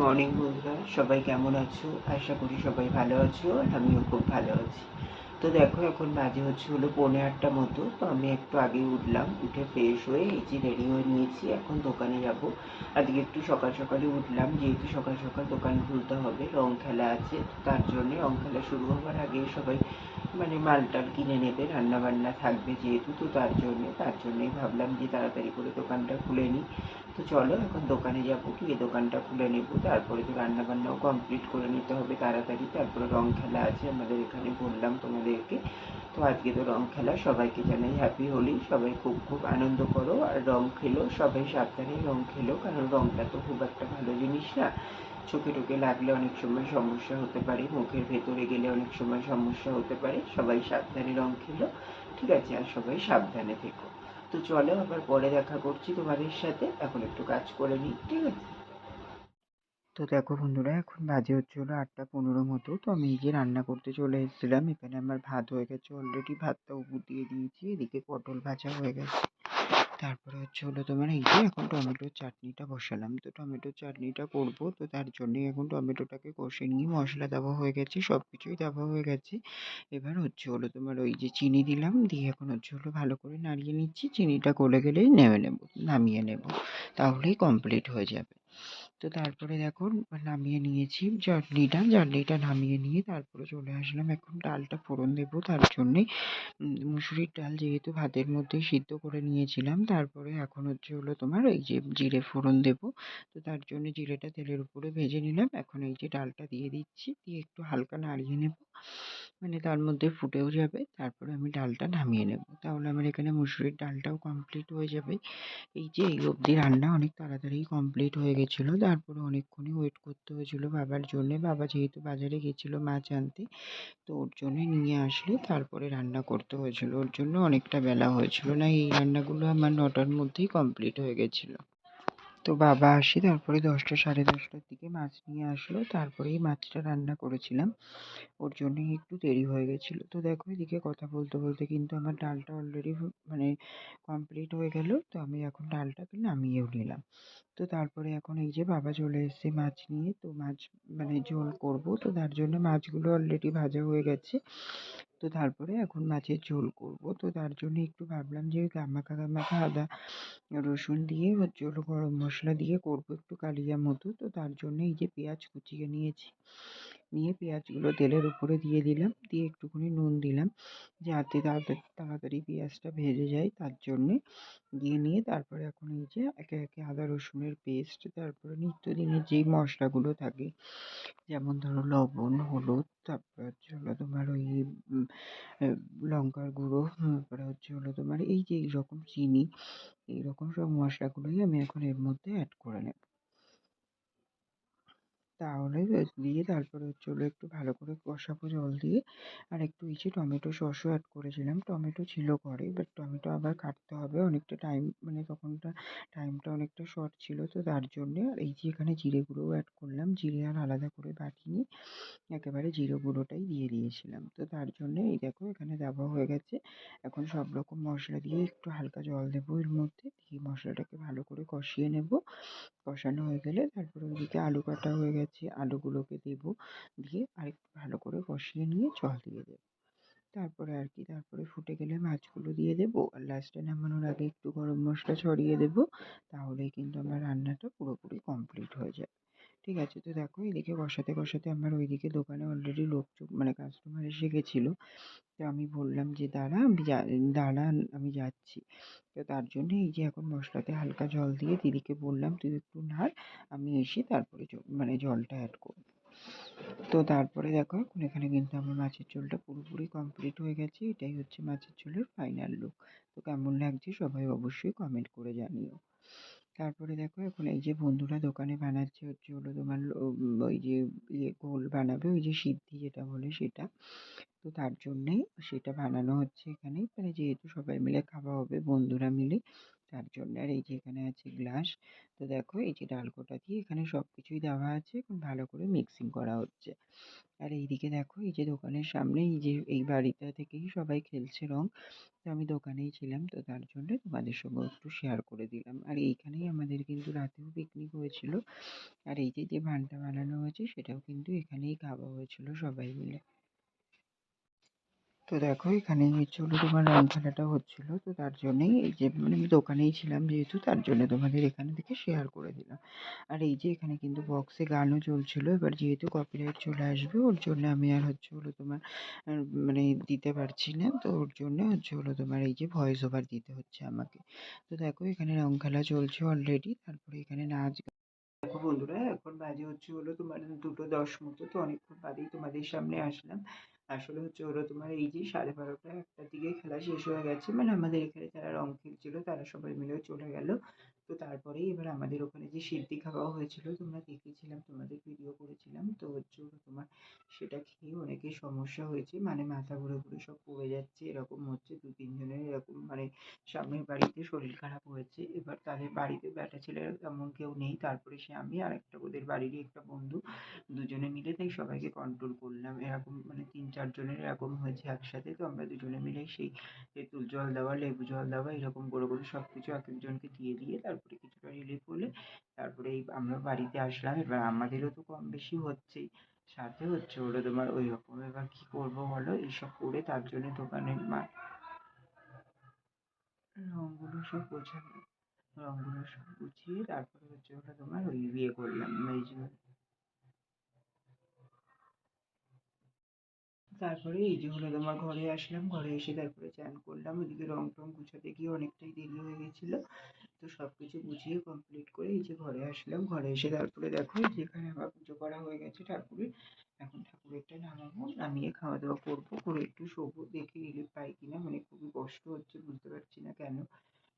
Morning বন্ধুরা, সবাই কেমন আছো? আশা করি সবাই ভালো আছো আর আমিও খুব ভালো আছি। তো দেখো, এখন বাজে হলো 8:45 মতো। তো আমি একটু আগেই উঠলাম, উঠে ফ্রেশ হয়ে এই যে রেডি হয়ে নিয়েছি, এখন দোকানে যাব। আজকে একটু সকাল সকালই উঠলাম, যেহেতু সকাল সকাল দোকান খুলতে হবে, রং খেলা আছে। তো তার জন্যে রং খেলা শুরু হওয়ার আগেই সবাই মাল টাল কিনে নেবে, রান্না বান্না থাকবে যেহেতু। তো তার জন্যই ভাবলাম যে তাড়াতাড়ি করে দোকানটা খুলে নিই। তো চলো এখন দোকানে যাব, গিয়ে দোকানটা খুলে নেব। তারপরে তো রান্নাবান্নাও কমপ্লিট করে নিতে হবে তাড়াতাড়ি। তারপরে রং খেলা আছে আমাদের এখানে, বললাম তোমাদেরকে। তো আজকে তো রং খেলা, সবাইকে জানাই হ্যাপি হোলি। সবাই খুব খুব আনন্দ করো আর রং খেলো। সবাই সাবধানে রং খেলো, কারণ রংটা তো খুব একটা ভালো জিনিস না। চোখে টোকে লাগলে অনেক সময় সমস্যা হতে পারে, মুখের ভেতরে গেলে অনেক সময় সমস্যা হতে পারে। সবাই সাবধানে রং খেলো, ঠিক আছে? আর সবাই সাবধানে থেকো। তো চলো, আবার পরে দেখা করছি তোমাদের সাথে। এখন একটু কাজ করে নিই, ঠিক আছে? তো দেখো বন্ধুরা, এখন বাজে হলো 8:15 মতো। তো আমি এই যে রান্না করতে চলে এসেছিলাম। এখানে আমার ভাত হয়ে গেছে অলরেডি, ভাতটা উপর দিয়ে দিয়েছি। এদিকে পটল ভাজা হয়ে গেছে। তারপরে হলো তোমার এই যে এখন টমেটোর চাটনিটা বসালাম। তো টমেটোর চাটনিটা করব, তো তার জন্যই এখন টমেটোটাকে কষে নিয়ে মশলা দেওয়া হয়ে গেছে, সব কিছুই দেওয়া হয়ে গেছে। এবার হলো তোমার ওই যে চিনি দিলাম, দিয়ে এখন হলো ভালো করে নাড়িয়ে নিচ্ছি। চিনিটা গলে গেলেই নামিয়ে নেব, তাহলেই কমপ্লিট হয়ে যাবে। তো তারপরে দেখো, নামিয়ে নিয়েছি জার্নিটা নামিয়ে নিয়ে তারপরে চলে আসলাম। এখন ডালটা ফোড়ন দেবো, তার জন্যে মুসুরির ডাল যেহেতু ভাতের মধ্যে সিদ্ধ করে নিয়েছিলাম। তারপরে এখন হলো তোমার এই যে জিরে ফোড়ন দেবো। তো তার জন্য জিরেটা তেলের উপরে ভেজে নিলাম। এখন এই যে ডালটা দিয়ে দিচ্ছি, দিয়ে একটু হালকা নাড়িয়ে নেব, তার মধ্যে ফুটেও যাবে। তারপরে আমি ডালটা নামিয়ে নেব, তাহলে আমার এখানে মুসুরির ডালটাও কমপ্লিট হয়ে যাবে। এই যে এই অবধি রান্না অনেক তাড়াতাড়ি কমপ্লিট হয়ে গেছিলো। তারপরে অনেকক্ষণই ওয়েট করতে হয়েছিল বাবার জন্যে। বাবা যেহেতু বাজারে গেছিলো মাছ আনতে, তো ওর জন্যে নিয়ে আসলে তারপরে রান্না করতে হয়েছিল। ওর জন্য অনেকটা বেলা হয়েছিল, না এই রান্নাগুলো আমার 9টার মধ্যেই কমপ্লিট হয়ে গেছিলো। তো বাবা আসে তারপরে 10টা সাড়ে 10টার দিকে মাছ নিয়ে আসলো, তারপরেই মাছটা রান্না করেছিলাম। ওর জন্যই একটু দেরি হয়ে গেছিলো। তো দেখো, এদিকে কথা বলতে বলতে কিন্তু আমার ডালটা অলরেডি মানে কমপ্লিট হয়ে গেল। তো আমি এখন ডালটাকে নামিয়েও নিলাম। তো তারপরে এখন এই যে বাবা চলে এসেছে মাছ নিয়ে। তো মাছ ঝোল করব, তো তার জন্য মাছগুলো অলরেডি ভাজা হয়ে গেছে। তো তারপরে এখন মাছের ঝোল করব। তো তার জন্য একটু ভাবলাম যে ওই গামাখা গামাখা আদা রসুন দিয়ে হলো গরম মশলা দিয়ে করবো একটু কালিয়া মতো। তো তার জন্য এই যে পেঁয়াজ কুচিয়ে নিয়েছি, নিয়ে পেঁয়াজগুলো তেলের উপরে দিয়ে দিলাম, দিয়ে একটুখানি নুন দিলাম, যাতে তাড়াতাড়ি তাড়াতাড়ি পেঁয়াজটা ভেজে যায় তার জন্যে। দিয়ে নিয়ে তারপরে এখন এই যে একে একে আদা রসুনের পেস্ট, তারপরে নিত্যদিনের যেই মশলাগুলো থাকে, যেমন ধরো লবণ, হলুদ, তারপরে হলো তোমার ওই উম, লঙ্কার গুঁড়ো, তারপরে হলো তোমার এই যে এইরকম চিনি, এইরকম সব মশলাগুলোই আমি এখন এর মধ্যে অ্যাড করে নেব। তাহলে দিয়ে তারপরে হলো একটু ভালো করে কষাবো জল দিয়ে। আর একটু এই যে টমেটো সসও অ্যাড করেছিলাম, টমেটো ছিল ঘরে, বাট টমেটো আবার কাটতে হবে অনেকটা টাইম, তখনটা টাইমটা অনেকটা শর্ট ছিল। তো তার জন্যে আর এই যে এখানে জিরে গুঁড়োও অ্যাড করলাম, জিরে আর আলাদা করে বাটিনি, একেবারে জিরে গুঁড়োটাই দিয়ে দিয়েছিলাম। তো তার জন্যে এই দেখো এখানে দেওয়া হয়ে গেছে। এখন সব রকম মশলা দিয়ে একটু হালকা জল দেবো এর মধ্যে, দিয়ে মশলাটাকে ভালো করে কষিয়ে নেব। কষানো হয়ে গেলে তারপরে ওদিকে আলু কাটা হয়ে গেছে, আলুগুলোকে দেবো, দিয়ে আরেকটু ভালো করে কষিয়ে নিয়ে জল দিয়ে দেবো। তারপরে আর কি, তারপরে ফুটে গেলে মাছগুলো দিয়ে দেবো, আর লাস্টে নামানোর আগে একটু গরম মশলা ছড়িয়ে দেবো। তাহলেই কিন্তু আমার রান্নাটা পুরোপুরি কমপ্লিট হয়ে যাবে। ঠিক আছে? তো দেখো, এদিকে কষাতে কষাতে আমার ওইদিকে দোকানে অলরেডি লোক কাস্টমার এসে গেছিলো। তো আমি বললাম যে দাঁড়া, আমি যাচ্ছি। তো তার জন্য এই যে এখন মশলাতে হালকা জল দিয়ে দিদিকে বললাম তুই একটু নাড়, আমি এসে তারপরে জলটা অ্যাড করবো। তো তারপরে দেখো, এখন এখানে কিন্তু আমার মাছের ঝোলটা পুরোপুরি কমপ্লিট হয়ে গেছে। এটাই হচ্ছে মাছের ঝোলের ফাইনাল লুক। তো কেমন লাগছে সবাই অবশ্যই কমেন্ট করে জানিও। তারপরে দেখো, এখন এই যে বন্ধুরা দোকানে বানাচ্ছে হলো তোমার ওই যে ঘোল বানাবে, ওই যে সিদ্ধি যেটা বলে সেটা। তো তার জন্যেই সেটা বানানো হচ্ছে এখানে, যেহেতু সবাই মিলে খাওয়া হবে বন্ধুরা মিলে, তার জন্য। আর এই যে এখানে আছে গ্লাস। তো দেখো এই যে ডালকোটা দিয়ে এখানে সব কিছুই দেওয়া আছে, এখন ভালো করে মিক্সিং করা হচ্ছে। আর এইদিকে দেখো এই যে দোকানের সামনে এই যে এই বাড়িটা থেকেই সবাই খেলছে রং। তো আমি দোকানেই ছিলাম, তো তার জন্য তোমাদের সঙ্গে একটু শেয়ার করে দিলাম। আর এইখানেই আমাদের কিন্তু রাতেও পিকনিক হয়েছিল। আর এই যে যে ভানটা বানানো হয়েছে সেটাও কিন্তু এখানেই খাওয়া হয়েছিল সবাই মিলে। তো দেখো এখানে হচ্ছে হলো তোমার রং খেলাটা হচ্ছিল, তো তার জন্যই এই যে মানে আমি দোকানেই ছিলাম যেহেতু, তার জন্য তোমাদের এখানে থেকে শেয়ার করে দিলাম। আর এই যে এখানে কিন্তু বক্সে গানও চলছিল, এবার যেহেতু কপিরাইট চলে আসবে ওর জন্য আমি আর হচ্ছে হলো তোমার মানে দিতে পারছি না, তো ওর জন্য হচ্ছে হলো তোমার এই যে ভয়েস ওভার দিতে হচ্ছে আমাকে। তো দেখো এখানে রং খেলা চলছে অলরেডি, তারপরে এখানে নাচ। দেখো বন্ধুরা এখন বাজে হচ্ছে হলো তোমার 2:10 মতো, তো অনেকক্ষণ বাদেই তোমাদের সামনে আসলাম। আসলে হচ্ছে হলো তোমার এই যে 12:30 একটার দিকে খেলা শেষ হয়ে গেছে, মানে আমাদের এখানে যারা রং খেলছিল তারা সবাই মিলে চলে গেল। তো তারপরেই এবার আমাদের ওখানে যে সিদ্ধি খাওয়া হয়েছিল তোমরা দেখেছিলাম, তোমাদের ভিডিও করেছিলাম, তো হচ্ছে হলো তোমার সেটা খেয়ে অনেকের সমস্যা হয়েছে, মানে মাথা ঘুরে ঘুরে সব পড়ে যাচ্ছে এরকম হচ্ছে, 2-3 জনের এরকম মানে সামনের বাড়িতে শরীর খারাপ হয়েছে। এবার তাদের বাড়িতে ব্যাটা ছেলের তেমন কেউ নেই, তারপরে সে আমি আর একটা ওদের বাড়িরই একটা বন্ধু, দুজনে মিলে তাই সবাইকে কন্ট্রোল করলাম। এরকম মানে 3-4 জনের এরকম হয়েছে একসাথে, তো আমরা দুজনে মিলে সেই তেঁতুল জল দেওয়া, লেবু জল দেওয়া এরকম করে করে সব কিছু এক একজনকে দিয়ে দিয়ে তারপরে কিছুটা রিলিফ হলে তারপরে এই আমরা বাড়িতে আসলাম। এবার আমাদেরও তো কম বেশি হচ্ছেই, সাথে হচ্ছে হলো তোমার ওই রকম। এবার কি করবো বলো, এইসব করে তার জন্য দোকানের রংগুলো সব গোছানো, রংগুলো সব গুছিয়ে তারপরে হচ্ছে ওটা তোমার ওই বিয়ে করলাম এই যে, তারপরে এই যে হলো তোমার ঘরে আসলাম, ঘরে এসে তারপরে চান করলাম, ওইদিকে রং টং গুছাতে গিয়ে অনেকটাই দেরি হয়ে গেছিল। তো সব কিছু গুছিয়ে কমপ্লিট করে এই যে ঘরে আসলাম, ঘরে এসে তারপরে দেখো যেখানে আমার পুজো করা হয়ে গেছে ঠাকুরের, এখন ঠাকুরেরটা নামাবো, নামিয়ে খাওয়া দাওয়া করবো, করে একটু শোবো, দেখি রিলিফ পাই কিনা, মানে খুবই কষ্ট হচ্ছে বুঝতে পারছি না কেন,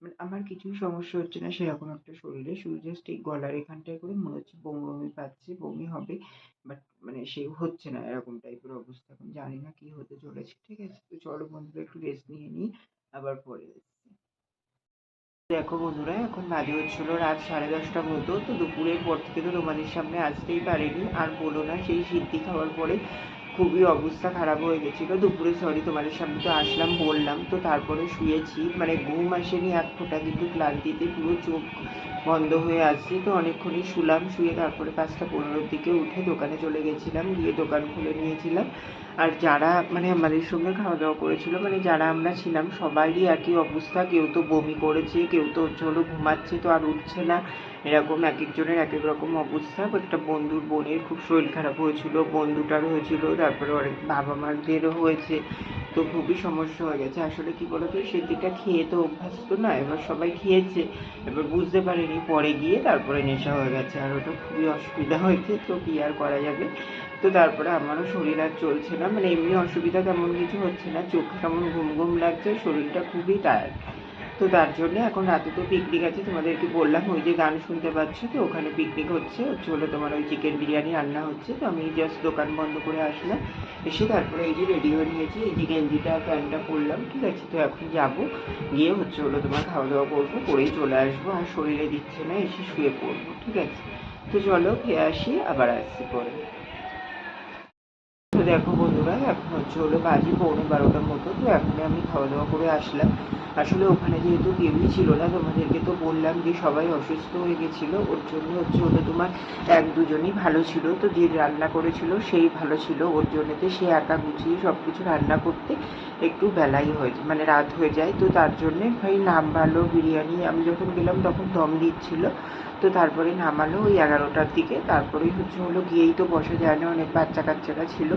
মানে আমার কিছুই সমস্যা হচ্ছে না সেরকম একটা শরীরে, শুধু জাস্ট এই গলার এখানটায় করে মনে হচ্ছে বমি বমি পাচ্ছে, বমি হবে, বাট মানে সে হচ্ছে না এরকম টাইপের অবস্থা, এখন জানি না কি হতে চলেছে। ঠিক আছে, তো চলো বন্ধুরা একটু রেস্ট নিয়ে নিই, আবার পরে আসছি। দেখো বন্ধুরা এখন বাজে হচ্ছিল রাত 10:30 মতো, তো দুপুরের পর থেকে তো তোমাদের সামনে আসতেই পারিনি, আর বলো না সেই সিদ্ধি খাওয়ার পরে খুবই অবস্থা খারাপ হয়ে গেছিলো দুপুরে, সরি তোমাদের সামনে তো আসলাম বললাম, তো তারপরে শুয়েছি, মানে ঘুম আসেনি এক ফোঁটা, কিন্তু ক্লান্তিতে পুরো চোখ বন্ধ হয়ে আসছে, তো অনেকক্ষণই শুলাম, শুয়ে তারপরে 5টা 15-র দিকে উঠে দোকানে চলে গেছিলাম, গিয়ে দোকান খুলে নিয়েছিলাম। আর যারা মানে আমাদের সঙ্গে খাওয়া দাওয়া করেছিল, মানে যারা আমরা ছিলাম সবারই একই অবস্থা, কেউ তো বমি করেছে, কেউ তো হচ্ছে হলো ঘুমাচ্ছে তো আর উঠছে না, এরকম এক একজনের এক এক রকম অবস্থা। একটা বন্ধুর বোনের খুব শরীর খারাপ হয়েছিল, বন্ধুটার হয়েছিল, তারপরে অনেক বাবা মাদেরও হয়েছে, তো খুবই সমস্যা হয়ে গেছে। আসলে কি বলতো সেদিকটা খেয়ে তো অভ্যাস তো না, এবার সবাই খেয়েছে, এবার বুঝতে পারিনি, পরে গিয়ে তারপরে নেশা হয়ে গেছে, আর ওটা খুবই অসুবিধা হয়েছে, তো কি আর করা যাবে। তো তারপরে আমারও শরীর আর চলছে না, মানে এমনি অসুবিধা তেমন কিছু হচ্ছে না, চোখে কেমন ঘুম ঘুম লাগছে, শরীরটা খুবই টায়ার্ড। তো তার জন্য এখন রাতে তো পিকনিক আছে, তোমাদেরকে বললাম ওই যে গান শুনতে পাচ্ছ, তো ওখানে পিকনিক হচ্ছে, হচ্ছে হলো তোমার ওই চিকেন বিরিয়ানি রান্না হচ্ছে, তো আমি জাস্ট দোকান বন্ধ করে আসলাম, এসে তারপরে এই যে রেডি হয়ে নিয়েছি, এই যে গেঞ্জিটা প্যান্টটা পরলাম, ঠিক আছে, তো এখন যাবো, গিয়ে হচ্ছে হলো তোমার খাওয়া দাওয়া করবো, করেই চলে আসবো, আর শরীরে দিচ্ছে না, এসে শুয়ে পড়বো, ঠিক আছে। তো চলো খেয়ে আসি, আবার আসছি পরে। তো দেখো বন্ধুরা এখন হচ্ছে হলো বাজে 11:45 মতো, তো এখনই আমি খাওয়া দাওয়া করে আসলাম। আসলে ওখানে যেহেতু কেউই ছিল না, তোমাদেরকে তো বললাম যে সবাই অসুস্থ হয়ে গেছিলো, ওর জন্য হচ্ছে হলো তোমার 1-2 জনই ভালো ছিল, তো যে রান্না করেছিল সেই ভালো ছিল, ওর জন্যতে সে একা গুছিয়ে সব কিছু রান্না করতে একটু বেলাই হয়ে মানে রাত হয়ে যায়, তো তার জন্যে ভাই নামবালো বিরিয়ানি, আমি যখন গেলাম তখন দম দিচ্ছিল, তো তারপরে নামালো ওই 11টার দিকে, তারপরেই হচ্ছে হলো গিয়েই তো বসা যায় না, অনেক বাচ্চা কাচ্চারা ছিল,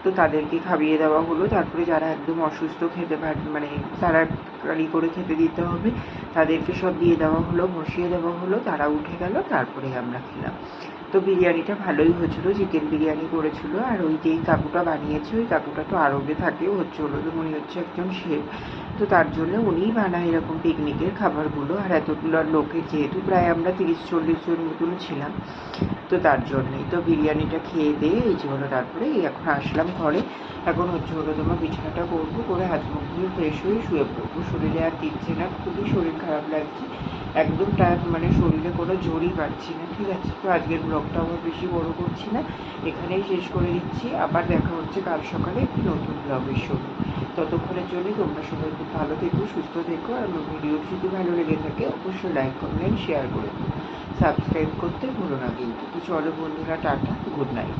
তো তাদেরকে খাইয়ে দেওয়া হলো, তারপরে যারা একদম অসুস্থ খেতে মানে তাড়াতাড়ি করে খেতে দিতে হবে তাদেরকে সব দিয়ে দেওয়া হলো, বসিয়ে দেওয়া হলো, তারা উঠে গেল, তারপরে আমরা খেলাম। তো বিরিয়ানিটা ভালোই হয়েছিল, চিকেন বিরিয়ানি করেছিল, আর ওই যেই কাকুটা বানিয়েছে ওই কাকুটা তো আরবে থাকে, হচ্ছে হলো তো উনি হচ্ছে একজন শেফ, তো তার জন্য উনিই বানায় এরকম পিকনিকের খাবারগুলো। আর এতগুলো লোকের যেহেতু প্রায় আমরা 30-40 জন মতন ছিলাম, তো তার জন্যই তো বিরিয়ানিটা খেয়ে দিয়ে এই যে হলো, তারপরে এখন আসলাম ঘরে। এখন হচ্ছে হলো তোমার বিছানাটা করবো, করে হাত মুখ ধুয়ে ফ্রেশ হয়ে শুয়ে পড়বো। শরীরে আর দিচ্ছে না, খুবই শরীর খারাপ লাগছে, একদম মানে শরীরে কোনো জোরই পাচ্ছি না। ঠিক আছে, তো আজকের ব্লগটা আমার বেশি বড় করছি না, এখানেই শেষ করে দিচ্ছি। আবার দেখা হচ্ছে কাল সকালে একটি নতুন ব্লগের সঙ্গে। ততক্ষণের জন্য তোমরা সবাই খুব ভালো থেকো, সুস্থ থেকো। আর আমার ভিডিও যদি ভালো লেগে থাকে অবশ্যই লাইক কমেন্ট শেয়ার করে দিও, সাবস্ক্রাইব করতে ভুলো না কিন্তু। তো চলো বন্ধুরা, টাটা, গুড নাইট।